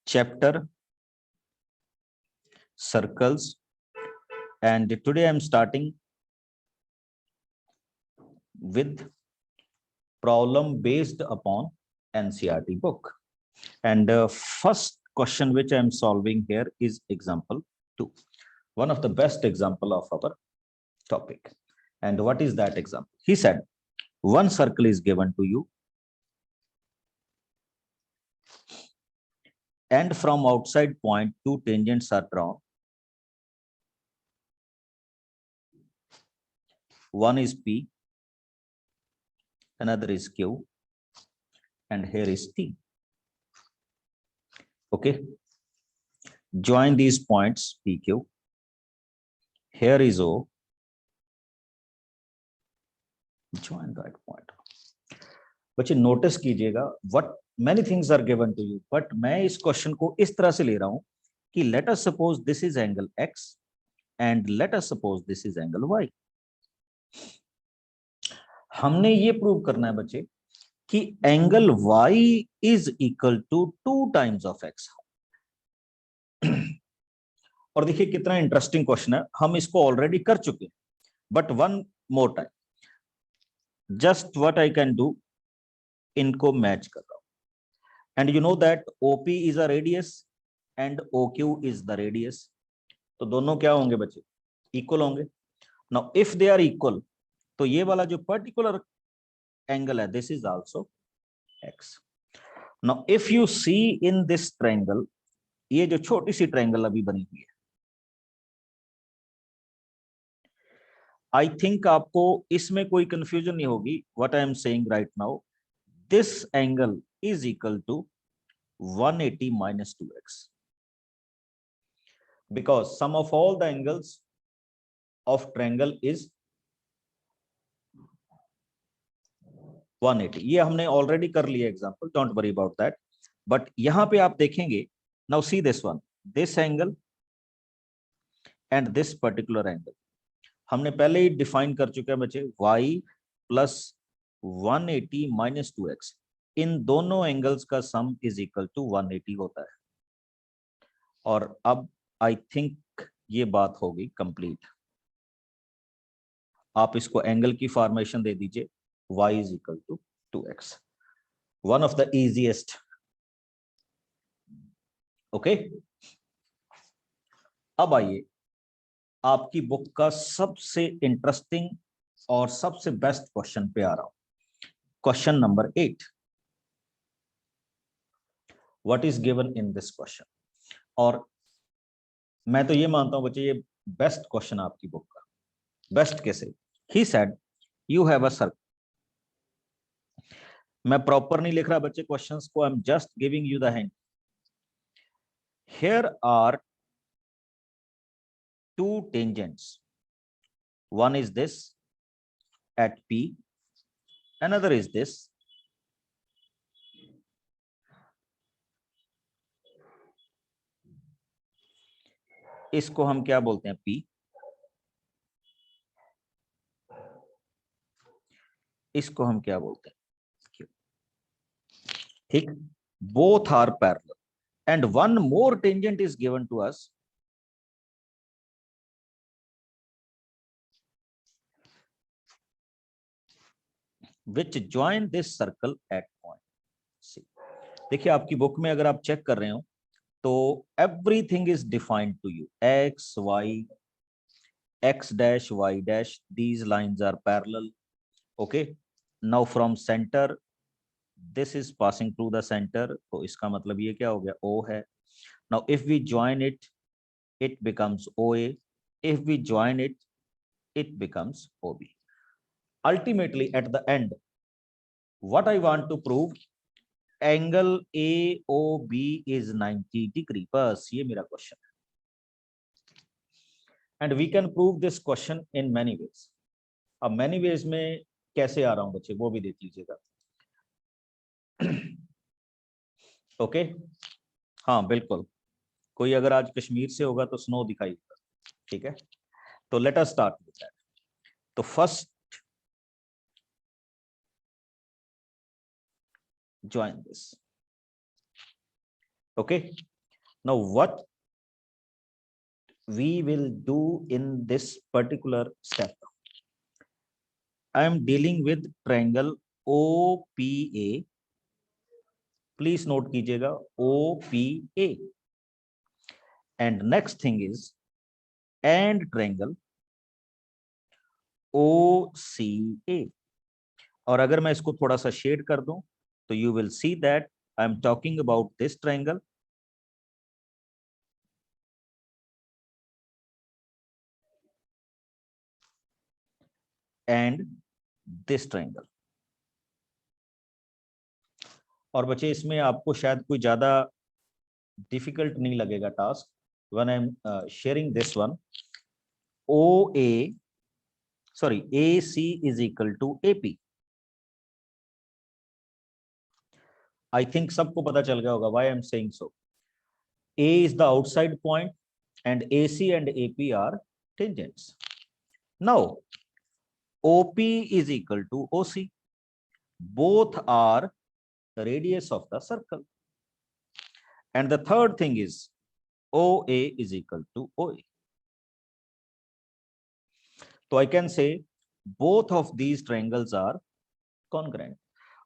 chapter circles, and today I'm starting with problem based upon NCERT book. And first question which I'm solving here is example 2, one of the best example of our topic. And what is that example? He said one circle is given to you, and from outside point two tangents are drawn. One is P, another is Q, and here is T. Okay, join these points PQ. Here is O. Join that point. बच्चे notice कीजिएगा, what many things are given to you, but मैं इस question को इस तरह से ले रहा हूं कि let us suppose this is angle X and let us suppose this is angle Y. हमने ये प्रूव करना है बच्चे कि angle Y is equal to 2 times of X. और देखिए कितना इंटरेस्टिंग क्वेश्चन है, हम इसको ऑलरेडी कर चुके हैं, but one more time, just what I can do, इनको मैच कर रहा हूं. And you know that OP is a radius and OQ is the radius. तो दोनों क्या होंगे बच्चे? इक्वल होंगे. Now if they are equal, तो ये वाला जो पर्टिकुलर एंगल है, this is also X. Now if you see in this triangle, ये जो छोटी सी ट्रायंगल अभी बनी हुई है, आई थिंक आपको इसमें कोई कंफ्यूजन नहीं होगी. What I am saying right now, this angle is equal to 180 minus 2x, because sum of all the angles of triangle is 180. ये हमने ऑलरेडी कर लिया example, don't worry about that. But यहां पे आप देखेंगे, now see this one, this angle and this particular angle हमने पहले ही डिफाइन कर चुके हैं बच्चे, y प्लस 180 minus 2x. इन दोनों एंगल्स का सम इज इक्वल टू 180 होता है. और अब आई थिंक ये बात होगी कंप्लीट. आप इसको एंगल की फॉर्मेशन दे दीजिए, y is equal to 2x. One of the easiest. Okay, अब आइए आपकी बुक का सबसे इंटरेस्टिंग और सबसे बेस्ट क्वेश्चन पे आ रहा हूं. Question number 8. What is given in this question? और मैं तो ये मानता हूं बच्चे, ये बेस्ट क्वेश्चन आपकी बुक का. बेस्ट कैसे? He said you have a circle. मैं प्रॉपर नहीं लिख रहा बच्चे क्वेश्चंस को, I am just giving you the hint. Here are two tangents. One is this at P, another is this. इसको हम क्या बोलते हैं? P. इसको हम क्या बोलते हैं? Q. ठीक, both are parallel and one more tangent is given to us, which join this circle at point C. देखिए आपकी बुक में अगर आप चेक कर रहे हो तो everything is defined to you. X, Y, X dash, Y dash, these lines are parallel. Okay, now from center this is passing through the center, तो इसका मतलब ये क्या हो गया? O है. Now if we join it, it becomes OA. If we join it, it becomes OB. Ultimately at the end, what I want to prove, angle AOB is 90 degree. बस ये मेरा क्वेश्चन है. And we can prove this question in many ways. अब many ways में कैसे आ रहा हूं बच्चे, वो भी देख लीजिएगा. ओके, हाँ बिल्कुल. कोई अगर आज कश्मीर से होगा तो स्नो दिखाई देगा. ठीक है, तो let us start with that. तो first join this. Okay, Now what we will do in this particular step? I am dealing with triangle OPA. Please note कीजिएगा OPA. And next thing is and triangle OCA. और अगर मैं इसको थोड़ा सा shade कर दूं तो you will see that I am talking about this triangle and this triangle. और बच्चे इसमें आपको शायद कोई ज्यादा डिफिकल्ट नहीं लगेगा task when I am sharing this one. AC is equal to AP. I think सबको पता चल गया होगा why I am saying so. A is the outside point and AC and AP are tangents. Now OP is equal to OC. Both are the radius of the circle. And the third thing is OA is equal to OA. So I can say both of these triangles are congruent.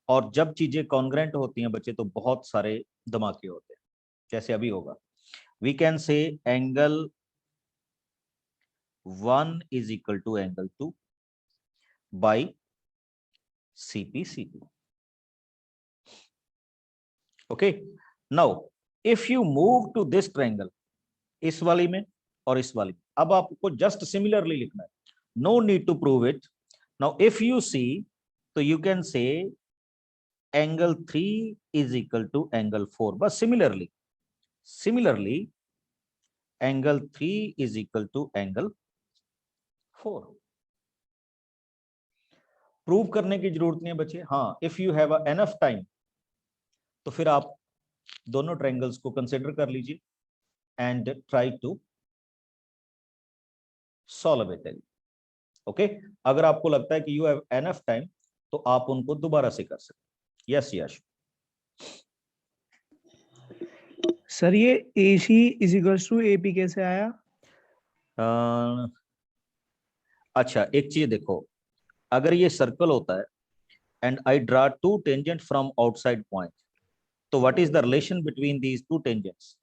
और जब चीजें congruent होती हैं बच्चे तो बहुत सारे धमाके होते हैं, जैसे अभी होगा. We can say angle 1 is equal to angle 2 by CP/CP. Okay. Now if you move to this triangle, इस वाली में और इस वाली में, अब आपको just similarly लिखना है. No need to prove it. Now if you see, so you can say angle 3 is equal to angle 4. But similarly, angle 3 is equal to angle 4. Prove करने की जरूरत नहीं है बच्चे. हाँ, if you have enough time, तो फिर आप दोनों ट्रायंगल्स को कंसिडर कर लीजिए and try to solve it. Okay अगर आपको लगता है कि you have enough time, तो आप उनको दोबारा से कर सकते. यस यश. सर ये AC is equals to AP कैसे आया? अच्छा एक चीज देखो, अगर ये सर्कल होता है and I draw two tangent from outside point, तो what is the relation between these two tangents?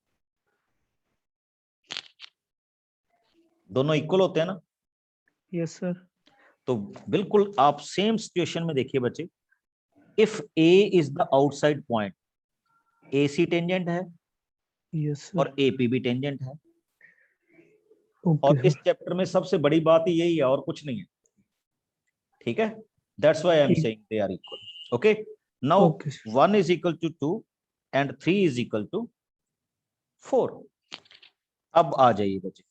दोनों इक्वल होते हैं ना? Yes sir. तो बिल्कुल आप सेम सिचुएशन में देखिए बच्चे, if A is the outside point, AC tangent है यस और AP भी टेंजेंट है. ओके और इस चैप्टर में सबसे बड़ी बात यही है और कुछ नहीं है. ठीक है, that's why I am saying they are equal. Okay now 1 is equal to 2 and 3 is equal to 4. अब आ जाइए बच्चे,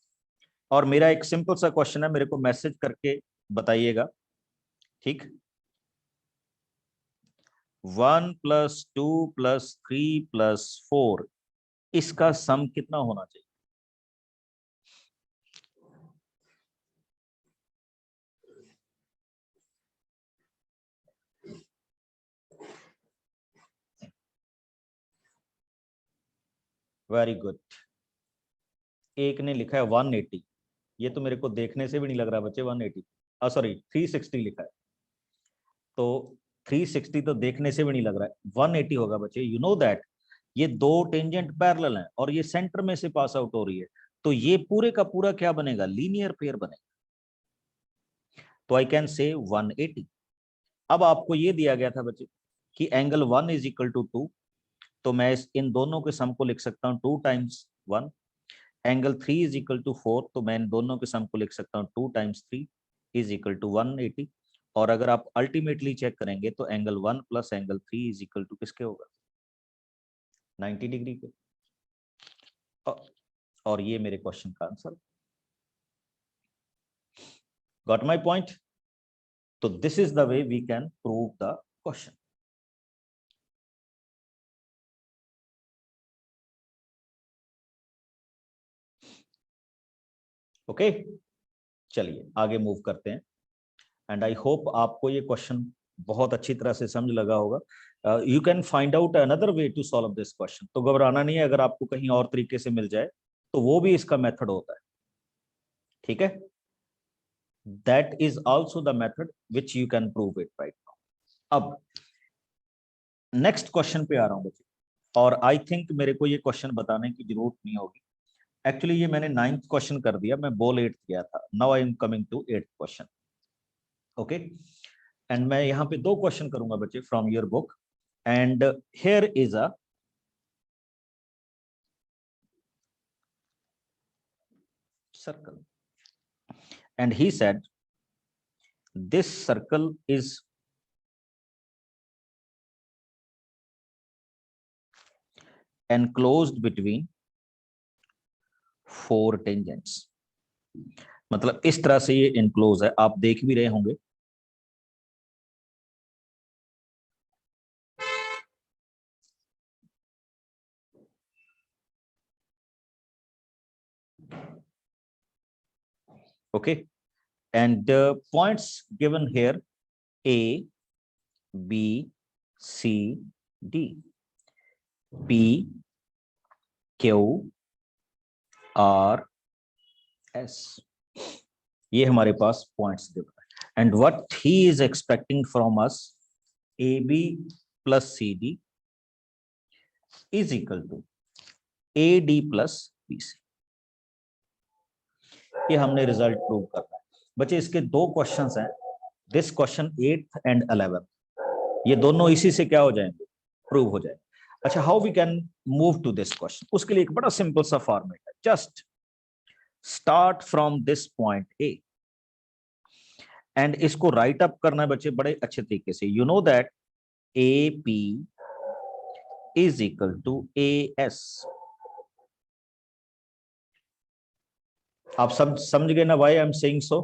और मेरा एक सिंपल सा क्वेश्चन है, मेरे को मैसेज करके बताइएगा. ठीक, 1 + 2 + 3 + 4 इसका सम कितना होना चाहिए? Very good. एक ने लिखा है 180. ये तो मेरे को देखने से भी नहीं लग रहा बच्चे 180, सॉरी 360 लिखा है. तो 360 तो देखने से भी नहीं लग रहा है, 180 होगा बच्चे. यू नो दैट ये दो टेंजेंट पैरेलल हैं और ये सेंटर में से पास आउट हो रही है, तो ये पूरे का पूरा क्या बनेगा? लीनियर पेयर बनेगा. तो आई कैन से 180. अब आपको ये दिया गया था बच्चे कि एंगल 1 is equal to 2, तो मैं इन दोनों के सम को लिख सकता हूँ 2 × 1. एंगल 3 is equal to 4, तो मैं इन दोनों के सम को लिख सकता हूँ 2 × 3 is equal to 180. और अगर आप अल्टीमेटली चेक करेंगे तो angle 1 + angle 3 is equal to किसके होगा? 90 डिग्री के. और ये मेरे क्वेश्चन का आंसर. Got my point? तो this is the way we can prove the question. Okay चलिए आगे मूव करते हैं. एंड आई होप आपको ये क्वेश्चन बहुत अच्छी तरह से समझ लगा होगा. You can find out another way to solve this question. तो घबराना नहीं है, अगर आपको कहीं और तरीके से मिल जाए तो वो भी इसका मेथड होता है, ठीक है। That is also the method which you can prove it right now. अब नेक्स्ट क्वेश्चन पे आ रहा हूं बच्चे, और आई थिंक मेरे को ये क्वेश्चन बताने की जरूरत नहीं होगी। एक्चुअली ये मैंने 9th क्वेश्चन कर दिया, मैं बोल 8th गया था। Now I am coming to 8th question, okay. And मैं यहाँ पे 2 क्वेश्चन करूंगा बच्चे from your book, and here is a circle, and he said this circle is enclosed between 4 tangents। मतलब इस तरह से ये enclose है, आप देख भी रहे होंगे। Okay, and the points given here A, B, C, D, P, Q, R, S, ये हमारे पास पॉइंट्स दिए हैं। And what he is expecting from us, AB plus CD is equal to AD plus BC। ये हमने result prove करना है बच्चे। इसके 2 क्वेश्चंस हैं, this question 8th and 11th, ये दोनों इसी से क्या हो जाएंगे, प्रूव हो जाएंगे। अच्छा, how we can move to this question, उसके लिए एक बड़ा सिंपल सा फॉर्मेट है। Just start from this point A, and इसको राइट अप करना है बच्चे बड़े अच्छे तरीके से। You know that AP is equal to AS। आप समझ गए ना why I am saying so.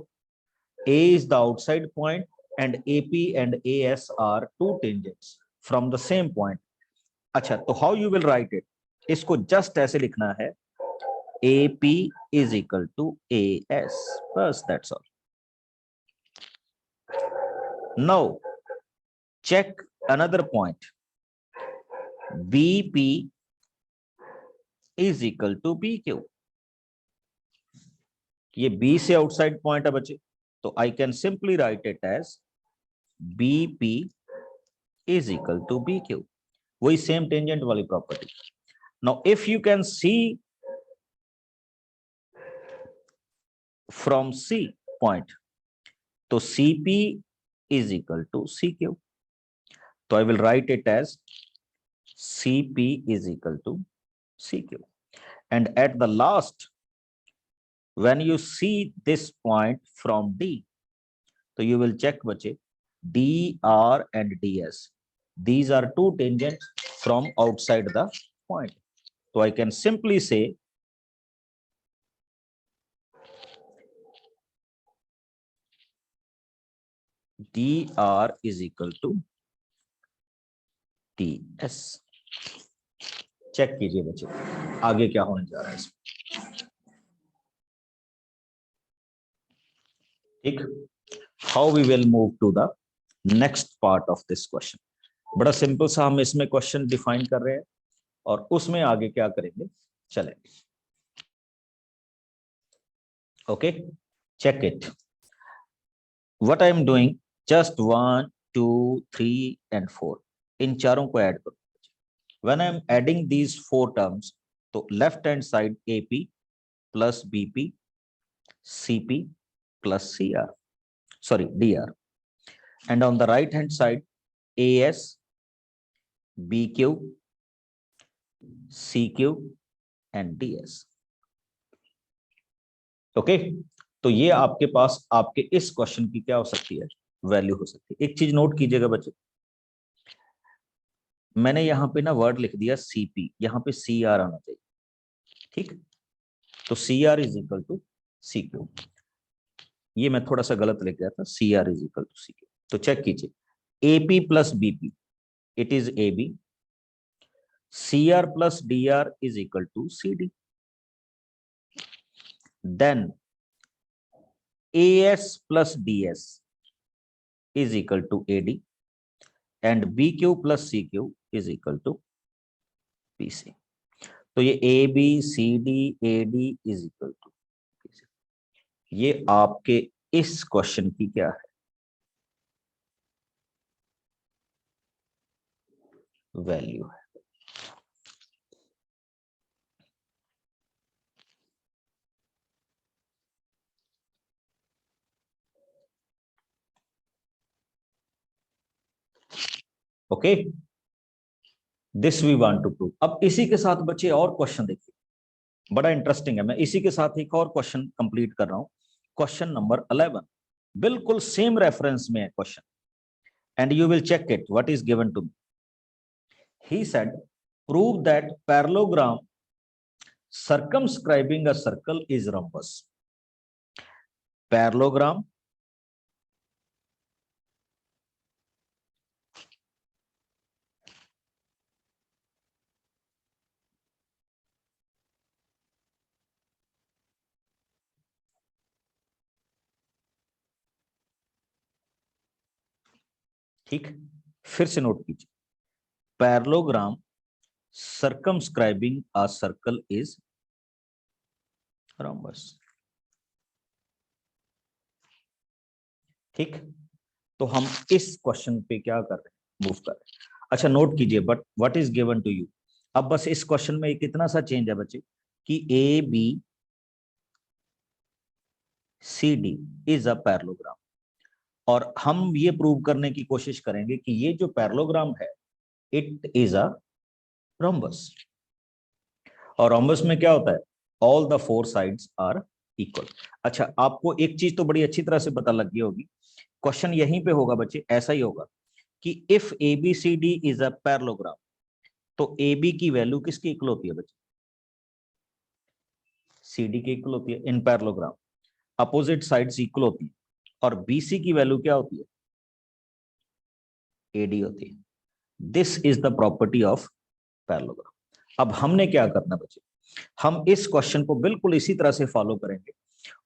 A is the outside point and AP and AS are 2 tangents from the same point। अच्छा, तो how you will write it, इसको just ऐसे लिखना है, AP is equal to AS, बस that's all। Now check another point, BP is equal to BQ। ये B से outside point है बच्चे, तो I can simply write it as BP is equal to BQ, वही सेम टेंजेंट वाली property. Now if you can see from C point, तो CP is equal to CQ, तो I will write it as CP is equal to CQ। and at the last when you see this point from D, so you will check बच्चे DR and DS, these are 2 tangents from outside the point, so I can simply say DR is equal to DS। Check कीजिए बच्चे आगे क्या होने जा रहा है इसमें, ठीक। How we will move to the next part of this question. बड़ा सिंपल सा हम इसमें क्वेश्चन डिफाइन कर रहे हैं, और उसमें आगे क्या करेंगे, चलें। Okay, check it. What I am doing, just 1 2 3 and 4, इन चारों को ऐड करो। When I am adding these 4 terms, तो left hand side AP plus BP, CP plus CR, sorry DR, and on the right hand side AS, BQ, CQ and DS। Okay, तो ये आपके पास आपके इस क्वेश्चन की क्या हो सकती है, वैल्यू हो सकती है। एक चीज नोट कीजिएगा बच्चे, मैंने यहाँ पे ना वर्ड लिख दिया CP, यहाँ पे CR आना चाहिए, ठीक। तो CR is equal to CQ, ये मैं थोड़ा सा गलत लिख गया था, CR is equal to CQ। तो चेक कीजिए, AP plus BP it is AB, CR plus DR is equal to CD, then AS plus DS is equal to AD, and B Q plus C Q is equal to P C. तो ये A B C D A D is equal to P C, ये आपके इस question की क्या है, value है। Okay, this we want to prove. अब इसी के साथ बच्चे और क्वेश्चन देखिए, बड़ा इंटरेस्टिंग है। मैं इसी के साथ एक और क्वेश्चन कंप्लीट कर रहा हूं, क्वेश्चन नंबर 11, बिल्कुल सेम रेफरेंस में है question, and you will check it what is given to me. He said prove that parallelogram circumscribing a circle is rhombus। Parallelogram ठीक, फिर से नोट कीजिए, parallelogram circumscribing a circle is rhombus। ठीक, तो हम इस क्वेश्चन पे क्या कर रहे हैं, मूव कर रहे हैं। अच्छा नोट कीजिए, but what is given to you. अब बस इस क्वेश्चन में कितना सा चेंज है बच्चे कि A B C D is a parallelogram, और हम ये प्रूव करने की कोशिश करेंगे कि ये जो पैरेललोग्राम है इट इज अ rhombus। और rhombus में क्या होता है, all the four sides are equal. अच्छा आपको एक चीज तो बड़ी अच्छी तरह से पता लग गई होगी, क्वेश्चन यहीं पे होगा बच्चे, ऐसा ही होगा कि if A B C D is a parallelogram, तो ए बी की वैल्यू किसकी इक्वल होती है बच्चे, सी डी की इक्वल होती है in parallelogram, opposite sides equal होती है, और बी सी की वैल्यू क्या होती है, ए डी होती है। This is the property of parallelogram. अब हमने क्या करना बच्चे, हम इस क्वेश्चन को बिल्कुल इसी तरह से फॉलो करेंगे,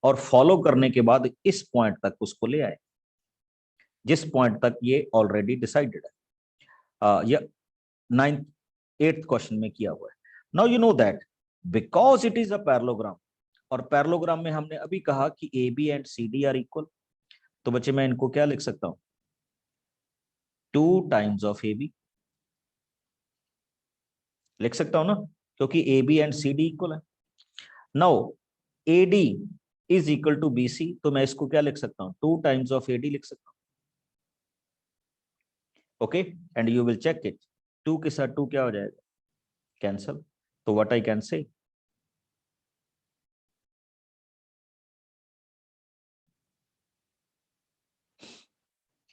और फॉलो करने के बाद इस पॉइंट तक उसको ले आए जिस पॉइंट तक ये ऑलरेडी डिसाइडेड है, या 9th 8th क्वेश्चन में किया हुआ है। Now you know that because it is a parallelogram, और पैरेललोग्राम में हमने अभी कहा कि A B and C D are equal, तो बच्चे मैं इनको क्या लिख सकता हूं, 2 टाइम्स ऑफ ए बी लिख सकता हूं ना, क्योंकि A B and C D equal है। Now A D is equal to B C, तो मैं इसको क्या लिख सकता हूं, 2 टाइम्स ऑफ ए डी लिख सकता हूं। Okay, and you will check it, 2 के साथ 2 क्या हो जाएगा, कैंसल। तो what I can say,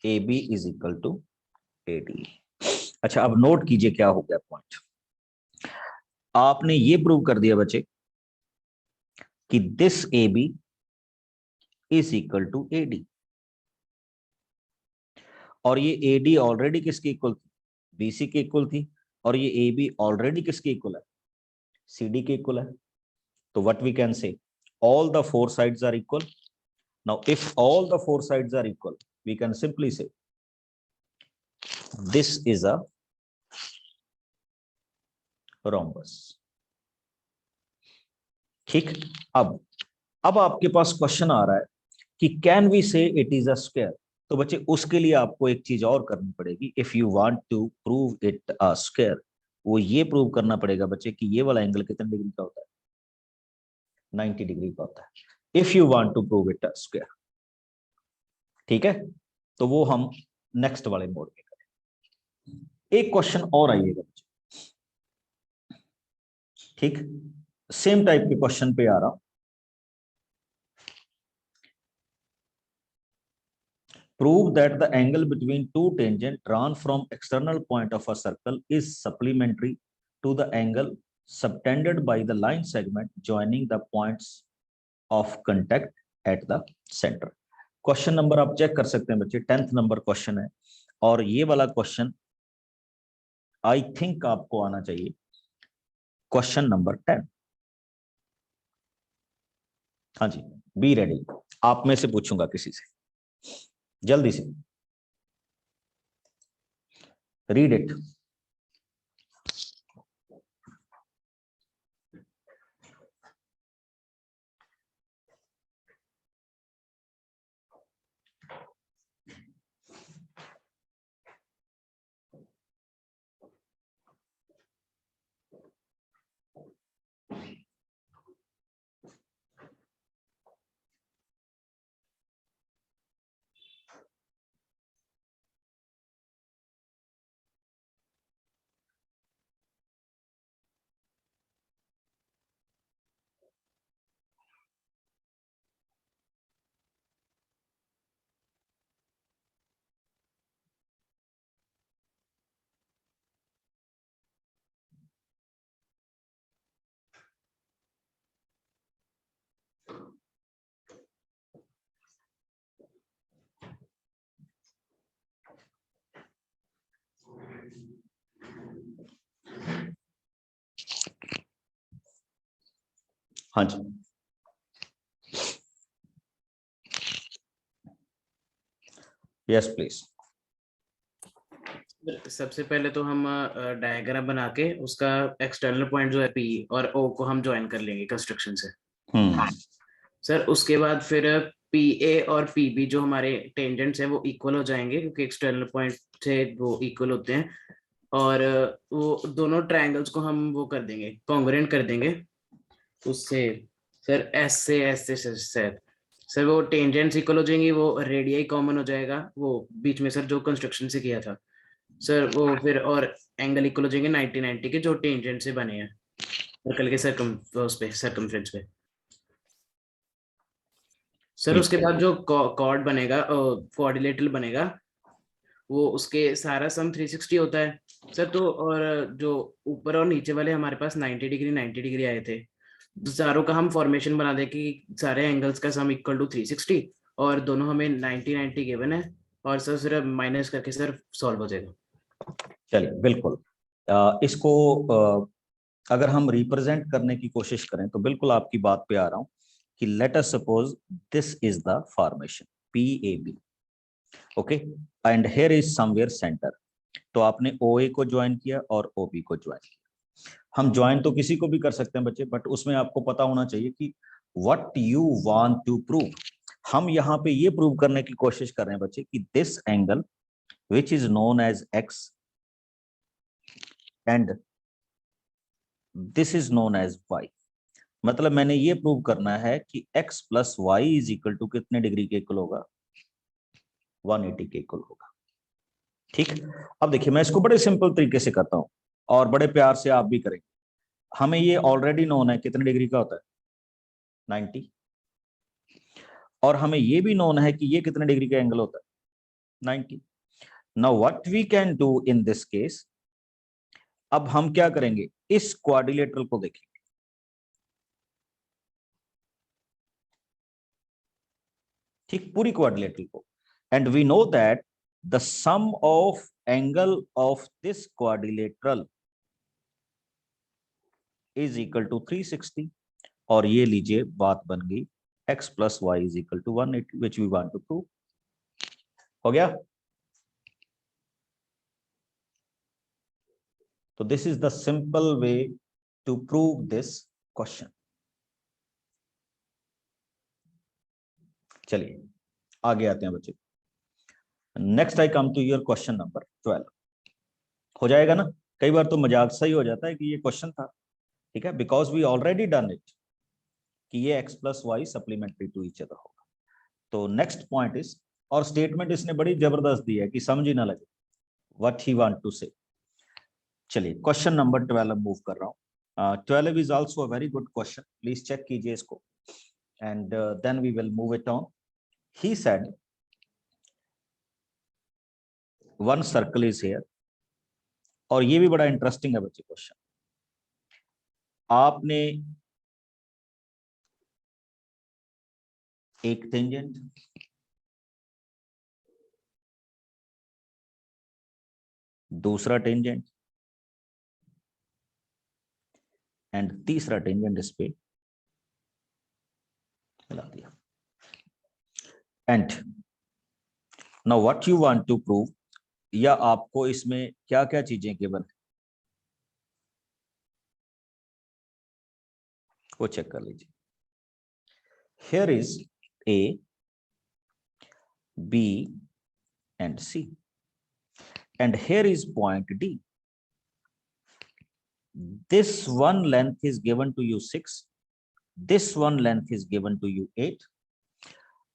A B is equal to A D. अच्छा अब नोट कीजिए क्या हो गया पॉइंट, आपने ये प्रूव कर दिया बच्चे कि this A B is equal to A D, और ये ए डी ऑलरेडी किसके इक्वल थी, बीसी के इक्वल थी, और ये ए बी ऑलरेडी किसके इक्वल है, सी डी के इक्वल है। तो what we can say, all the four sides are equal। Now if all the four sides are equal, we can simply say this is a rhombus। ठीक, अब आपके पास question आ रहा है कि कैन वी से इट इज अ स्क्वायर। तो बच्चे उसके लिए आपको एक चीज और करनी पड़ेगी, if you want to prove it a square, वो ये प्रूव करना पड़ेगा बच्चे कि ये वाला एंगल कितने डिग्री का होता है, 90 डिग्री का होता है, if you want to prove it a square. ठीक है, तो वो हम नेक्स्ट वाले मोड में करें। एक क्वेश्चन और आइएगा बच्चे, ठीक, सेम टाइप के क्वेश्चन पे आ रहा हूं। Prove that the angle between two tangents drawn from external point of a circle is supplementary to the angle subtended by the line segment joining the points of contact at the center। Question number आप check कर सकते हैं बच्चे, 10th number question है, और ये वाला question I think आपको आना चाहिए, क्वेश्चन नंबर 10। हाँ जी, बी रेडी, आप में से पूछूंगा किसी से जल्दी से। Read it. हाँ जी, यस प्लीज। सबसे पहले तो हम डायग्राम बना के उसका एक्सटर्नल पॉइंट जो है पी और ओ को हम ज्वाइन कर लेंगे कंस्ट्रक्शन से। सर उसके बाद फिर पी ए और पी बी जो हमारे टेंजेंट्स हैं वो इक्वल हो जाएंगे क्योंकि एक्सटर्नल पॉइंट से वो इक्वल होते हैं, और वो दोनों ट्रायंगल्स को हम वो कर देंगे, कॉन्ग्रुएंट कर देंगे उससे। सर एस से एस से सर वो टेंजेंट्स इक्वल हो जाएंगी, वो रेडियाई कॉमन हो जाएगा वो बीच में सर जो कंस्ट्रक्शन से किया था सर वो फिर, और एंगल इक्वल हो जाएंगे 90 के जो टेंजेंट से बने हैं सर्कल के सर्कमफ्रेंस पे। सर उसके बाद जो कॉर्ड बनेगा, क्वाड्रिलेटरल बनेगा, वो उसके सारा सम 360 होता है सर। तो और जो ऊपर और नीचे वाले हमारे पास 90 डिग्री आए थे, तो चारों का हम फॉर्मेशन बना दे कि सारे एंगल्स का सम इक्वल टू 360, और दोनों हमें 90 गिवन है, और सर सिर्फ माइनस करके सर सॉल्व हो जाएगा। चलिए बिल्कुल, इसको अगर हम रिप्रेजेंट करने की कोशिश करें तो बिल्कुल आपकी बात पे आ रहा हूं कि let us suppose this is the formation PAB, okay, and here is somewhere centre. तो आपने OA को ज्वाइन किया और OB को ज्वाइन किया। हम ज्वाइन तो किसी को भी कर सकते हैं बच्चे, बट उसमें आपको पता होना चाहिए कि what you want to prove. हम यहाँ पे ये प्रूव करने की कोशिश कर रहे हैं बच्चे कि this angle which is known as X and this is known as Y। मतलब मैंने ये प्रूव करना है कि X plus Y is equal to कितने डिग्री के इक्वल होगा, 180 के इक्वल होगा। ठीक, अब देखिए मैं इसको बड़े सिंपल तरीके से करता हूं और बड़े प्यार से आप भी करेंगे। हमें ये ऑलरेडी नोन है कितने डिग्री का होता है, 90, और हमें ये भी नोन है कि ये कितने डिग्री का एंगल होता है, 90। Now what we can do in this case, अब हम क्या करेंगे, इस क्वाड्रिलेटरल को देखेंगे। ठीक, पूरी क्वाड्रिलेटरल को, and we know that the sum of angle of this quadrilateral is equal to 360, और ये लीजिए बात बन गई X plus Y is equal to 180 which we want to prove. हो गया? तो this is the simple way to prove this question. चलिए आगे आते हैं बच्चे। Next I come to your question number 12। हो जाएगा ना? कई बार तो मजाक सा ही हो जाता है कि ये क्वेश्चन था, ठीक है, because we already done it कि ये X plus Y supplementary to each other होगा। तो नेक्स्ट पॉइंट इज, और स्टेटमेंट इसने बड़ी जबरदस्त दी है कि समझ ही ना लगे व्हाट ही वांट टू से। चलिए क्वेश्चन नंबर 12 मूव कर रहा हूं। 12 is also a very good question, please check कीजिए इसको and then we will move it on. He said one circle is here, और ये भी बड़ा इंटरेस्टिंग है बच्चे क्वेश्चन। आपने एक टेंजेंट, दूसरा टेंजेंट एंड तीसरा टेंजेंट इस पे मिला दिया। And now what you want to prove, या आपको इसमें क्या क्या चीजें गिवन है वो चेक कर लीजिए। Here is A, B and C, and here is point D. This one length is given to you 6, this one length is given to you 8,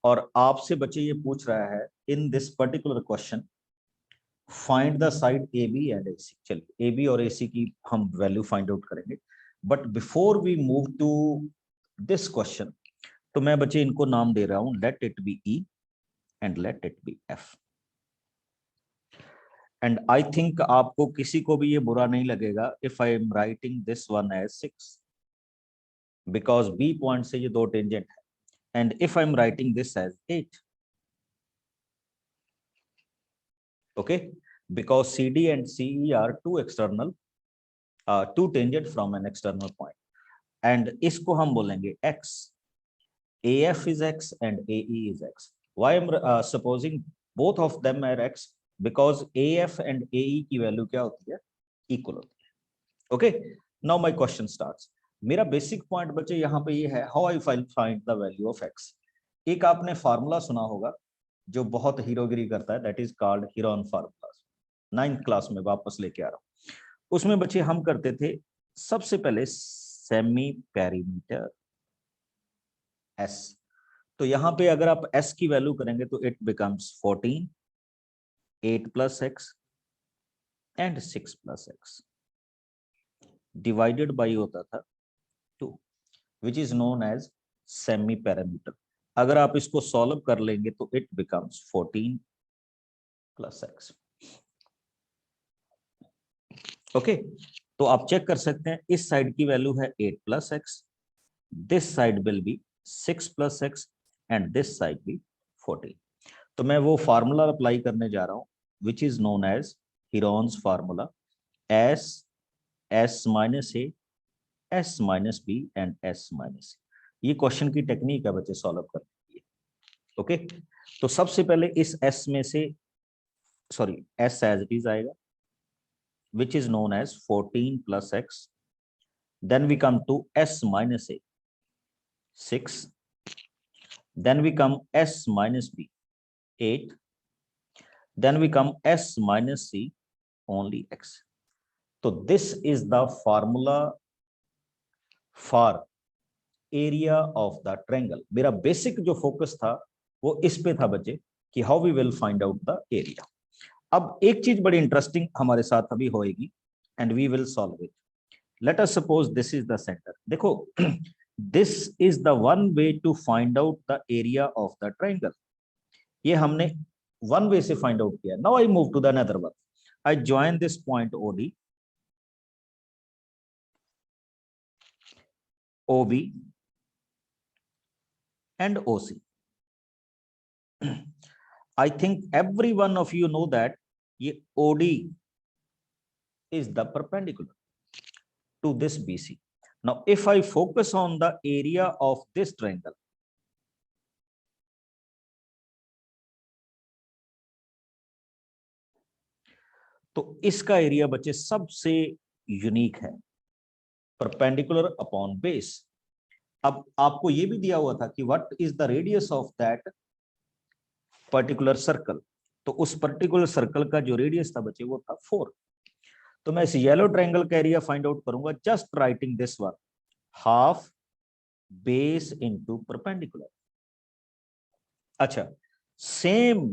और आपसे बच्चे ये पूछ रहा है in this particular question find the side AB and AC। चलिए AB और AC की हम वैल्यू फाइंड आउट करेंगे, but before we move to this question तो मैं बच्चे इनको नाम दे रहा हूं, let it be E and let it be F। And I think आपको किसी को भी ये बुरा नहीं लगेगा if I am writing this one as 6, because B point से ये दो टेंजेंट है, and if I am writing this as 8, okay, because CD and CE are two external, two tangent from an external point, and इसको हम बोलेंगे X, AF is X and AE is X. Why I am supposing both of them are X? Because AF and AE की वैल्यू क्या होती है, equal होती है। Okay, now my question starts. मेरा बेसिक पॉइंट बच्चे यहाँ पे ये है, how I find the value of x. एक आपने फार्मूला सुना होगा जो बहुत हीरोगिरी करता है, that is called Heron formula. 9th class में वापस लेके आ रहा हूँ। उसमें बच्चे हम करते थे सबसे पहले सेमी पेरीमीटर एस। तो यहाँ पे अगर आप एस की वैल्यू करेंगे तो it becomes 14, 8 plus x and 6 plus x divided by होता था 2, which is known as semi parameter। अगर आप इसको सॉल्व कर लेंगे तो it becomes 14 plus x। Okay, तो आप चेक कर सकते हैं इस साइड की वैल्यू है 8 plus x, this side will be 6 plus x and this side be 14। तो मैं वो फार्मूला अप्लाई करने जा रहा हूं which is known as Heron's formula, S minus A, S minus B and S minus C। ये question की technique है बच्चे सॉल्व करने की। ओके, तो सबसे पहले इस S में से sorry S as it is आएगा which is known as 14 plus x, then we come to S minus A 6, then we come S minus B 8, then we come S minus C only x। तो this is the formula for area of the triangle। मेरा basic जो focus था वो इस पे था बच्चे कि how we will find out the area। अब एक चीज बड़ी इंटरेस्टिंग हमारे साथ अभी होएगी and we will solve it। Let us suppose this is the center। देखो this is the one way to find out the area of the triangle। ये हमने one way से find out किया। Now I move to the another one। I join this point OD, OB and OC। I think every one of you know that ये OD is the perpendicular to this BC। Now if I focus on the area of this triangle, तो इसका area बच्चे सबसे unique है, perpendicular upon base. अब आपको ये भी दिया हुआ था कि what is the radius of that particular circle. तो उस पर्टिकुलर सर्कल का जो रेडियस था बच्चे वो था 4। तो मैं इस येलो ट्रायंगल का एरिया फाइंड आउट करूंगा just writing this one, half base into perpendicular. अच्छा, same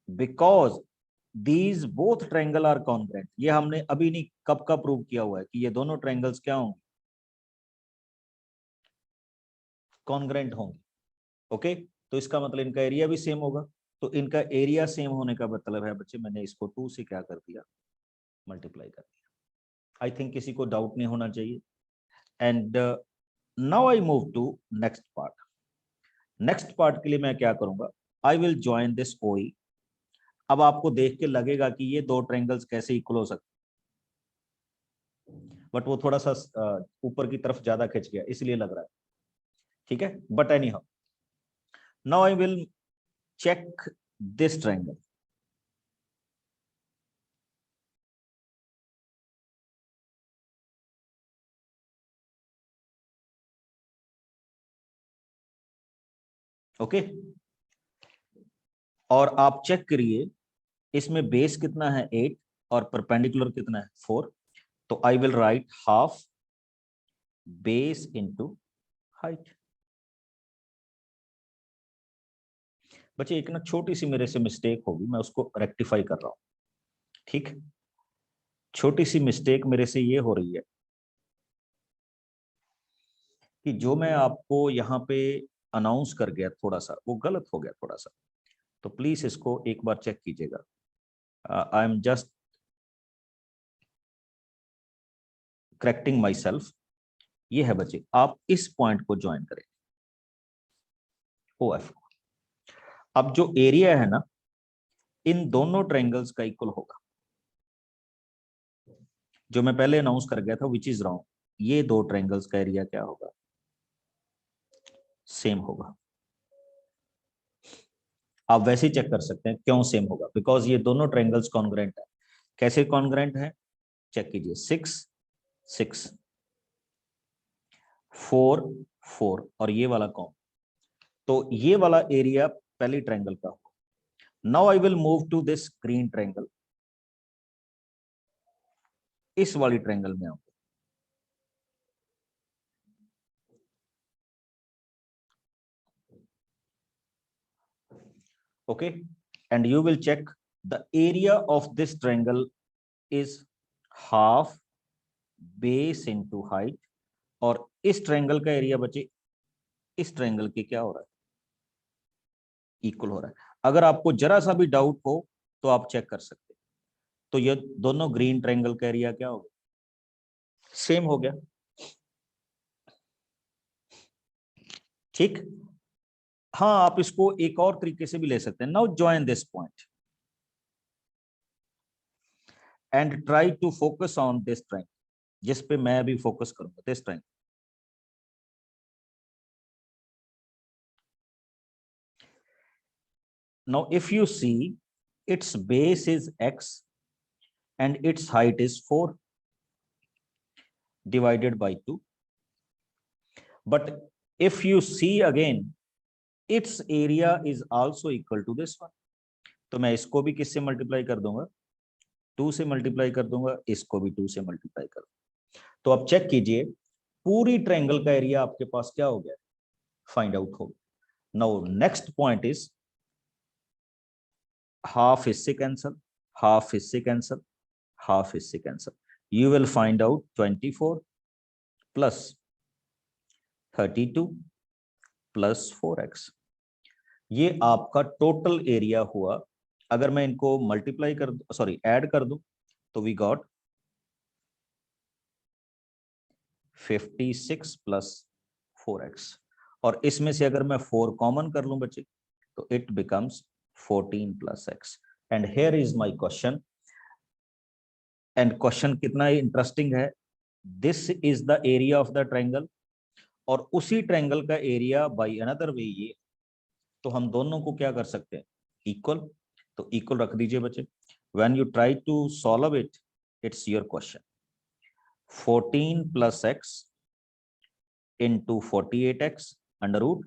because these both triangle are congruent। ये हमने अभी नहीं कब का प्रूव किया हुआ है कि ये दोनों ट्रायंगल्स क्या होंगे, कॉन्ग्रेंट होंगे। ओके, तो इसका मतलब इनका एरिया भी सेम होगा। तो इनका एरिया सेम होने का मतलब है बच्चे मैंने इसको 2 से क्या कर दिया, मल्टीप्लाई कर दिया। आई थिंक किसी को डाउट नहीं होना चाहिए। And now I move to next part. Next part के लिए मैं क्या करूंगा, I will join this OE। अब आपको देख के लगेगा कि ये दो ट्रायंगल्स कैसे इक्वल हो सकते, बट वो थोड़ा सा ऊपर की तरफ ज्यादा खिंच गया इसलिए लग रहा है, ठीक है। But anyhow, now I will check this triangle. Okay, और आप चेक करिए इसमें बेस कितना है 8 और परपेंडिकुलर कितना है 4, तो I will right half base into height. बच्चे एक ना छोटी सी मेरे से मिस्टेक होगी, मैं उसको रेक्टिफाई कर रहा हूं, ठीक। छोटी सी मिस्टेक मेरे से ये हो रही है कि जो मैं आपको यहाँ पे अनाउंस कर गया थोड़ा सा, वो गलत हो गया थोड़ा सा, तो प्लीज इसको एक बार चेक कीजिएगा। आई am just correcting my self. ये है बच्चे, आप इस पॉइंट को ज्वाइन करें OF। अब जो एरिया है ना इन दोनों ट्रायंगल्स का इक्वल होगा, जो मैं पहले अनाउंस कर गया था विच इज रॉन्ग। ये दो ट्रायंगल्स का एरिया क्या होगा, सेम होगा। आप वैसे ही चेक कर सकते हैं क्यों सेम होगा, बिकॉज ये दोनों ट्रायंगल्स कॉन्ग्रुएंट है। कैसे कॉन्ग्रुएंट है, चेक कीजिए, 6 6 4 4 और ये वाला कौन, तो ये वाला एरिया पहली ट्रायंगल का होगा। Now I will move to this green triangle, इस वाली ट्रायंगल में आऊंगा। Okay, and you will check the area of this triangle is half base into height, और इस ट्रायंगल का एरिया बच्चे इस ट्रायंगल के क्या हो रहा है, इक्वल हो रहा है। अगर आपको जरा सा भी डाउट हो तो आप चेक कर सकते हैं। तो ये दोनों ग्रीन ट्रायंगल का एरिया क्या हो गया, सेम हो गया, ठीक। हाँ, आप इसको एक और तरीके से भी ले सकते हैं। Now join this point and try to focus on this triangle, जिस पे मैं अभी फोकस करूंगा, this triangle. Now if you see, its base is x and its height is 4 divided by 2. But if you see again, its area is also equal to this one. तो मैं इसको भी किससे मल्टीप्लाई कर दूंगा, 2 से multiply कर दूंगा, इसको भी 2 से मल्टीप्लाई कर दूंगा। तो आप चेक कीजिए पूरी ट्रायंगल का एरिया आपके पास क्या हो गया, फाइंड आउट हो गया। Now next point is half इससे कैंसल, हाफ इससे कैंसल, हाफ इससे cancel, you will find out 24 plus 32 plus 4x। ये आपका टोटल एरिया हुआ। अगर मैं इनको मल्टीप्लाई कर सॉरी ऐड कर दूं तो वी गॉट 56 प्लस 4x, और इसमें से अगर मैं 4 कॉमन कर लूं बच्चे तो it becomes 14 plus x। And here is my question, and question कितना इंटरेस्टिंग है। This is the area of the triangle, और उसी ट्रायंगल का एरिया बाय अनदर वे ये, तो हम दोनों को क्या कर सकते हैं, इक्वल। तो इक्वल रख दीजिए बच्चे। When you try to solve it, it's your question 14 plus x into 48x under root,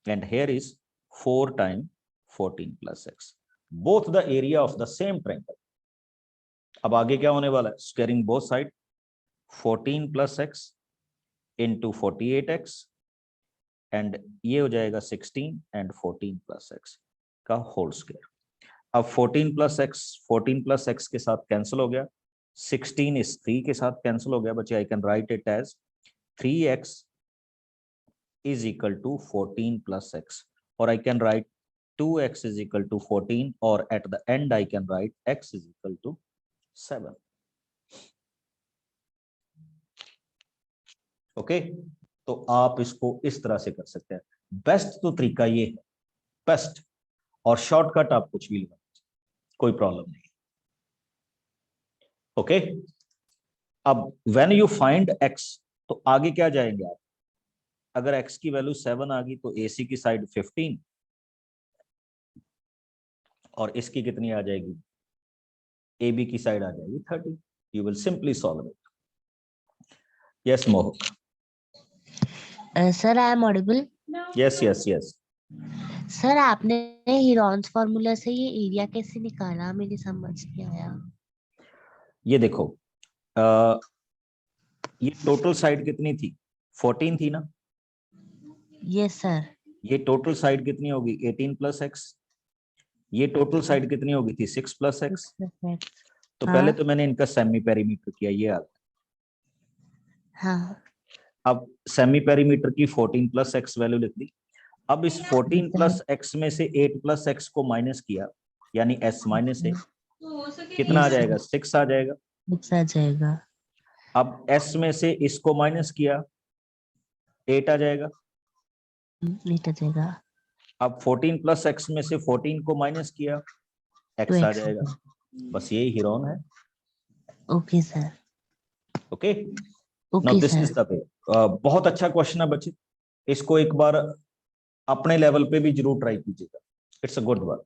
and here is 4 times 14 plus x, both the area of the same triangle। अब आगे क्या होने वाला है, squaring both side, 14 plus x into 48x, and ये हो जाएगा 16 and 14 plus x का होल स्क्वायर। अब 14 प्लस x के साथ कैंसिल हो गया, 16 इस 3 के साथ कैंसिल हो गया बच्चे। I can write it as 3x is equal to 14 plus x, or I can write 2x is equal to 14, or at the end I can write x is equal to 7। Okay, तो आप इसको इस तरह से कर सकते हैं। Best तो तरीका ये है, बेस्ट, और शॉर्टकट आप कुछ भी लगा, कोई प्रॉब्लम नहीं। ओके, अब व्हेन यू फाइंड x, तो आगे क्या जाएंगे आप, अगर x की वैल्यू 7 आ गई तो AC की साइड 15, और इसकी कितनी आ जाएगी, AB की साइड आ जाएगी 30। You will simply solve it. Yes मोहक। Sir, I am audible. Yes yes yes. Sir आपने हीरोन्स फॉर्मूला से ये एरिया कैसे निकाला, मेरी समझ नहीं आया। ये देखो, ये टोटल साइड कितनी थी, 14 थी ना। Yes sir. ये टोटल साइड कितनी होगी, 18 प्लस एक्स। ये टोटल साइड कितनी होगी थी, 6 प्लस एक्स। तो पहले तो मैंने इनका सेमी पेरीमीटर किया, ये आ गया। हाँ। अब सेमी पेरीमीटर की 14 प्लस एक्स वैल्यू लिख दी। अब इस 14 प्लस एक्स में से 8 प्लस एक्स को माइनस किया, यानी एस माइनस है, कितना आ जाएगा, 6 आ जाएगा। 6 आ जाएगा। अब एस में से इसको माइनस किया, 8 आ जाएगा। 8 आ जाएगा। अब 14 प्लस एक्स में से 14 को माइनस किया, एक्स आ जाएगा। बस यही हीरोन है। Okay sir. Okay, now okay this is sir. The way. बहुत अच्छा क्वेश्चन है बच्चे, इसको एक बार अपने लेवल पे भी जरूर ट्राई कीजिएगा, इट्स अ गुड वर्क।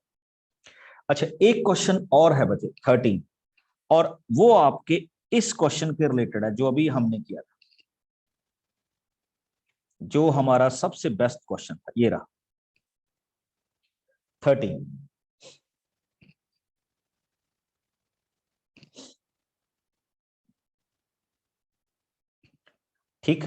अच्छा, एक क्वेश्चन और है बच्चे 13, और वो आपके इस क्वेश्चन के रिलेटेड है जो अभी हमने किया था, जो हमारा सबसे बेस्ट क्वेश्चन था, ये रहा 13। ठीक,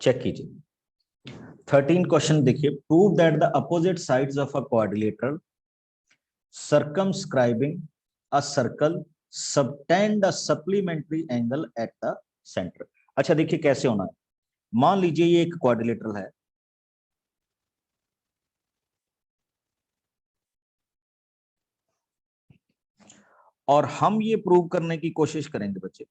चेक कीजिए 13 क्वेश्चन देखिए। Prove that the opposite sides of a quadrilateral circumscribing a circle subtend a supplementary angle at the center। अच्छा देखिए कैसे होना है, मान लीजिए ये एक क्वाड्रिलेटरल है, और हम ये प्रूव करने की कोशिश करेंगे बच्चे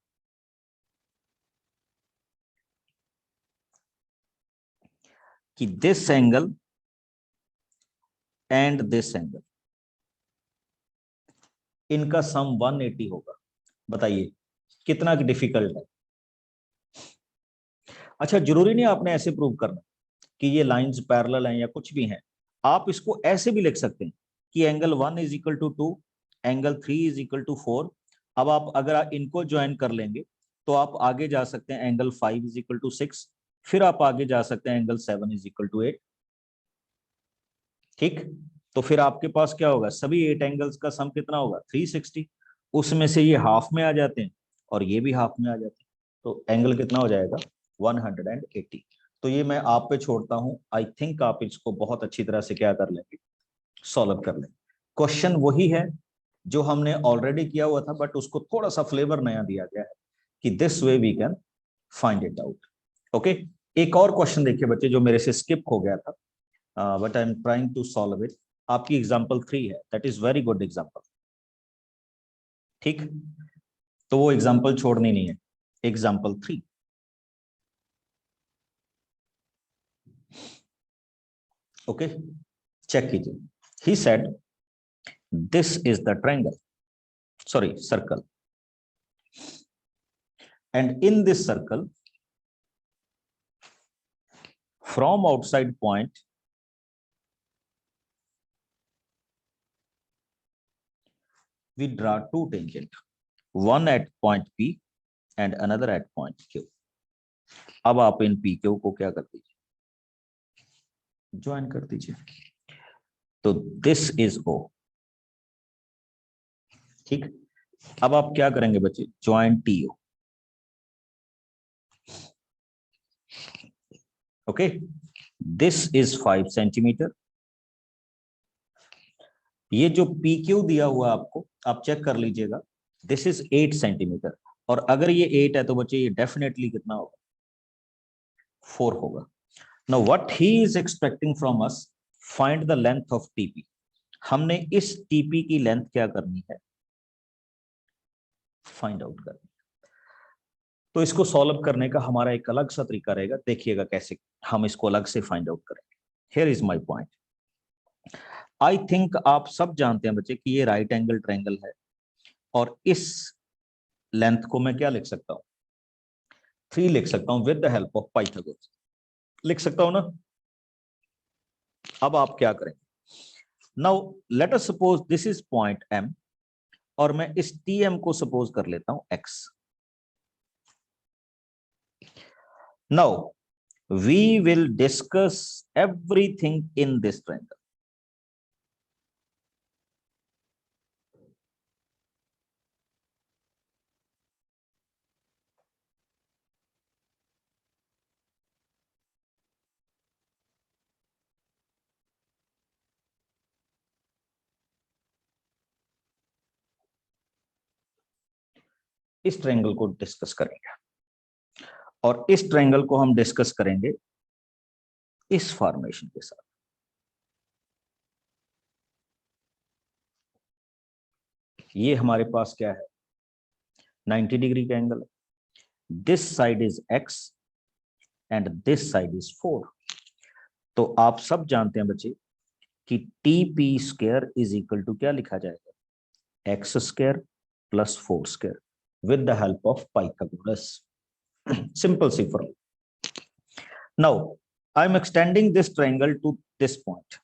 कि this angle and this angle, इनका सम 180 होगा। बताइए कितना डिफिकल्ट है। अच्छा, जरूरी नहीं आपने ऐसे प्रूव करना कि ये लाइंस पैरेलल हैं या कुछ भी हैं, आप इसको ऐसे भी लिख सकते हैं कि angle 1 is equal to 2, angle 3 is equal to 4। अब आप अगर इनको ज्वाइन कर लेंगे तो आप आगे जा सकते हैं, एंगल 5 इज इक्वल टू 6, फिर आप आगे जा सकते हैं, एंगल 7 इज इक्वल टू 8। ठीक, तो फिर आपके पास क्या होगा, सभी 8 एंगल्स का सम कितना होगा, 360। उसमें से ये हाफ में आ जाते हैं और ये भी हाफ में आ जाते हैं, तो एंगल कितना हो जाएगा, 180। तो ये मैं आप पे छोड़ता हूं, आई थिंक आप इसको बहुत अच्छी तरह से क्या कर लेंगे, सॉल्व कर लेंगे। क्वेश्चन वही है जो हमने ऑलरेडी किया हुआ था, बट उसको थोड़ा सा फ्लेवर नया दिया गया है कि this way we can find it out. Okay, एक और क्वेश्चन देखिए बच्चे जो मेरे से स्किप हो गया था, but I am trying to solve it. आपकी एग्जाम्पल 3 है, that is very good example. ठीक, तो वो एग्जाम्पल छोड़नी नहीं है, एग्जाम्पल 3। ओके, चेक कीजिए। He said this is the triangle, sorry, circle, and in this circle from outside point we draw two tangent, one at point P and another at point Q। अब आप इन P Q को क्या कर दीजिए, join कर दीजिए, तो this is O। ठीक, अब आप क्या करेंगे बच्चे, join TO। Okay, this is 5 centimetre. ये जो PQ दिया हुआ आपको, आप चेक कर लीजिएगा, दिस इज 8 सेंटीमीटर, और अगर ये 8 है तो बच्चे ये डेफिनेटली कितना होगा, 4 होगा। Now what he is expecting from us, find the length of TP। हमने इस TP की लेंथ क्या करनी है, फाइंड आउट करनी है। तो इसको सॉल्व करने का हमारा एक अलग सा तरीका रहेगा, देखिएगा कैसे हम इसको अलग से फाइंड आउट करेंगे। Here is my point. I think आप सब जानते हैं बच्चे कि ये राइट एंगल ट्रायंगल है, और इस लेंथ को मैं क्या लिख सकता हूं, 3 लिख सकता हूं with the help of Pythagoras. लिख सकता हूं ना, अब आप क्या करेंगे? Now let us suppose this is point M और मैं इस TM को सपोज कर लेता हूं X. Now we will discuss everything in this triangle. इस ट्रायंगल को डिस्कस करेंगे और इस ट्रायंगल को हम डिस्कस करेंगे इस फॉर्मेशन के साथ. ये हमारे पास क्या है? 90 डिग्री का angle. This side is X and this side is 4. तो आप सब जानते हैं बच्चे कि TP square is equal to क्या लिखा जाएगा? X square plus 4 square with the help of Pythagoras. Simple सी formula. Now I am extending this triangle to this point.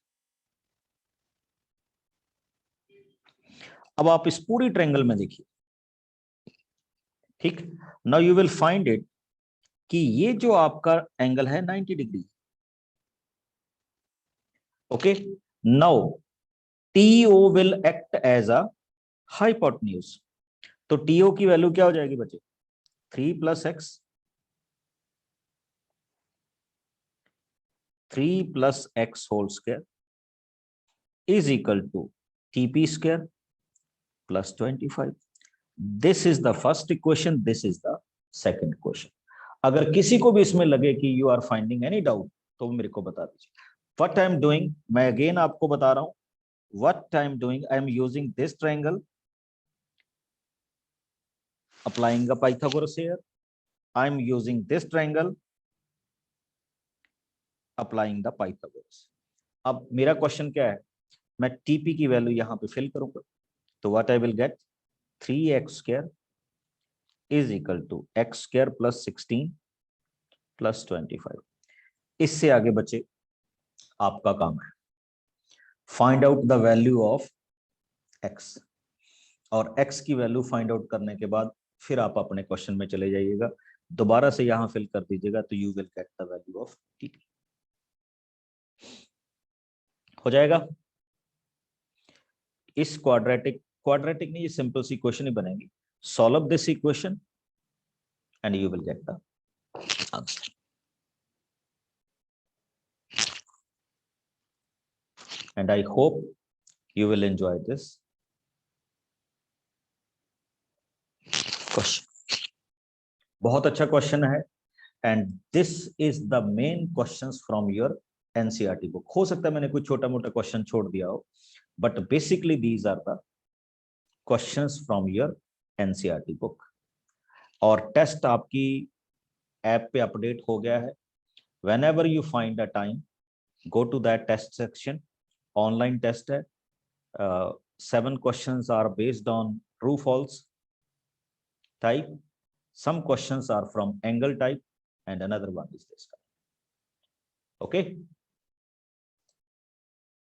अब आप इस पूरी ट्रायंगल में देखिए, ठीक. Now you will find it कि ये जो आपका एंगल है 90 degree. Okay. Now TO will act as a hypotenuse. तो TO की वैल्यू क्या हो जाएगी बच्चे? 3 plus X 3 plus X whole square is equal to TP square plus 25. This is the first equation, this is the second question. अगर किसी को भी इसमें लगे कि you are finding any doubt तो मेरे को बता दीजिए. व्हाट आई एम डूइंग, मैं अगेन आपको बता रहा हूं, what I am doing, I am using this triangle, applying a Pythagoras here. I am using this triangle, applying the Pythagoras. अब मेरा क्वेश्चन क्या है? मैं TP की वैल्यू यहां पे फिल करूंगा. तो what I will get? 3x square is equal to x square plus 16 plus 25. इससे आगे बच्चे आपका काम है find out the value of x. और x की वैल्यू फाइंड आउट करने के बाद फिर आप अपने क्वेश्चन में चले जाइएगा, दोबारा से यहां फिल कर दीजिएगा तो you will get the value of TP. हो जाएगा. इस क्वाड्रेटिक नहीं, ये सिंपल सी इक्वेशन ही बनेगी. Solve this equation and you will get the answer. And I hope you will enjoy this question. बहुत अच्छा क्वेश्चन है and this is the main questions from your NCERT book. हो सकता है मैंने कुछ छोटा मोटा क्वेश्चन छोड़ दिया हो, but basically these are the questions from your NCERT book. और टेस्ट आपकी ऐप पे अपडेट हो गया है. whenever you find a time, go to that test section. Online test है. 7 questions are based on true false type. Some questions are from angle type and another one is this type. Okay.